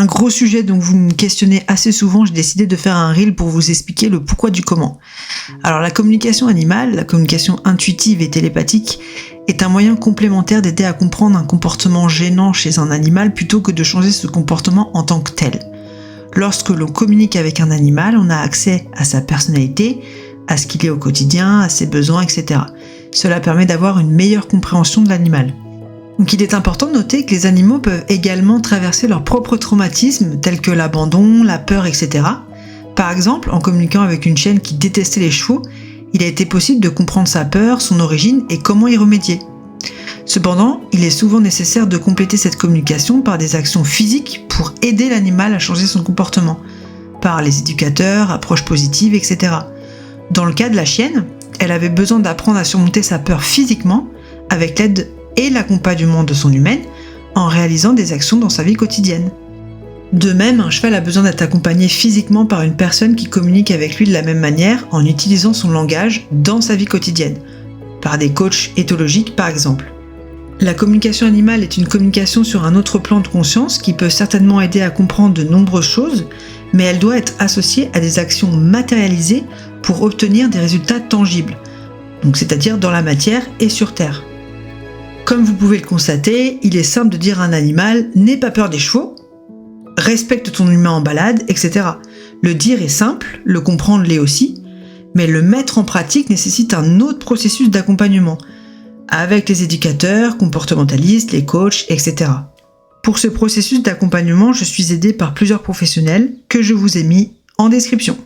un gros sujet dont vous me questionnez assez souvent, j'ai décidé de faire un reel pour vous expliquer le pourquoi du comment. Alors la communication animale, la communication intuitive et télépathique, est un moyen complémentaire d'aider à comprendre un comportement gênant chez un animal plutôt que de changer ce comportement en tant que tel. Lorsque l'on communique avec un animal, on a accès à sa personnalité, à ce qu'il est au quotidien, à ses besoins, etc. Cela permet d'avoir une meilleure compréhension de l'animal. Donc il est important de noter que les animaux peuvent également traverser leurs propres traumatismes tels que l'abandon, la peur, etc. Par exemple, en communiquant avec une chienne qui détestait les chevaux, il a été possible de comprendre sa peur, son origine et comment y remédier. Cependant, il est souvent nécessaire de compléter cette communication par des actions physiques pour aider l'animal à changer son comportement, par les éducateurs, approches positives, etc. Dans le cas de la chienne, elle avait besoin d'apprendre à surmonter sa peur physiquement avec l'aide et l'accompagnement de son humaine en réalisant des actions dans sa vie quotidienne. De même, un cheval a besoin d'être accompagné physiquement par une personne qui communique avec lui de la même manière en utilisant son langage dans sa vie quotidienne, par des coachs éthologiques par exemple. La communication animale est une communication sur un autre plan de conscience qui peut certainement aider à comprendre de nombreuses choses, mais elle doit être associée à des actions matérialisées pour obtenir des résultats tangibles, donc c'est-à-dire dans la matière et sur Terre. Comme vous pouvez le constater, il est simple de dire à un animal « n'aie pas peur des chevaux », respecte ton humain en balade, etc. Le dire est simple, le comprendre l'est aussi, mais le mettre en pratique nécessite un autre processus d'accompagnement, avec les éducateurs, comportementalistes, les coachs, etc. Pour ce processus d'accompagnement, je suis aidée par plusieurs professionnels que je vous ai mis en description.